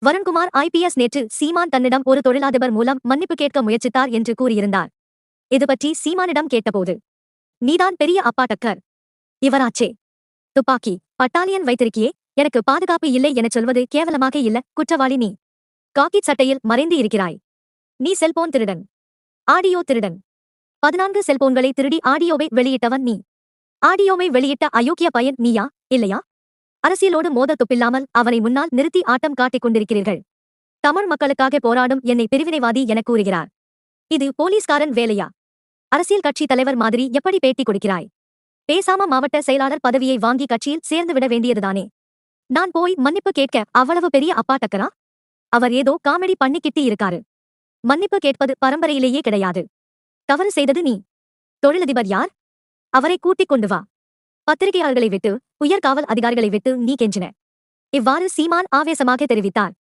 Varun Kumar IPS நேற்று சீமான் தன்னிடம் ஒரு தொழிலதிபர் மூலம் மன்னிப்பு கேட்க முயற்சித்தார் என்று கூறியிருந்தார். இதுபற்றி சீமானிடம் கேட்டபோது, நீதான் பெரிய அப்பா டக்கர். இவராச்சே துப்பாக்கி பட்டாலியன் வைத்திருக்கியே, எனக்கு பாதுகாப்பு இல்லை எனச் சொல்வது கேவலமாக இல்ல. குற்றவாளி நீ. காக்கி சட்டையில் மறைந்து இருக்கிறாய். நீ செல்போன் திருடன், ஆடியோ திருடன். 14 செல்போன்களை திருடி ஆடியோவை வெளியிட்டவன் நீ. ஆடியோவை வெளியிட்ட அயோக்கிய பையன் நீயா, இல்லையா? அரசியலோடு மோத துப்பில்லாமல் அவனை முன்னால் நிறுத்தி ஆட்டம் காட்டிக் கொண்டிருக்கிறீர்கள். தமிழ் மக்களுக்காக போராடும் என்னை பிரிவினைவாதி எனக் கூறுகிறார். இது போலீஸ்காரன் வேலையா? அரசியல் கட்சி தலைவர் மாதிரி எப்படி பேட்டி கொடுக்கிறாய்? பேசாம மாவட்ட செயலாளர் பதவியை வாங்கி கட்சியில் சேர்ந்துவிட வேண்டியதுதானே? நான் போய் மன்னிப்பு கேட்க அவ்வளவு பெரிய அப்பா டக்கரா? அவர் ஏதோ காமெடி பண்ணிக்கிட்டு இருக்காரு. மன்னிப்பு கேட்பது பரம்பரையிலேயே கிடையாது. தவறு செய்தது நீ. தொழிலதிபர் யார்? அவரை கூட்டிக் கொண்டு வா. பத்திரிகையாளர்களை விட்டு, உயர் காவல் அதிகாரிகளை விட்டு நீ கெஞ்சின. இவ்வாறு சீமான் ஆவேசமாக தெரிவித்தார்.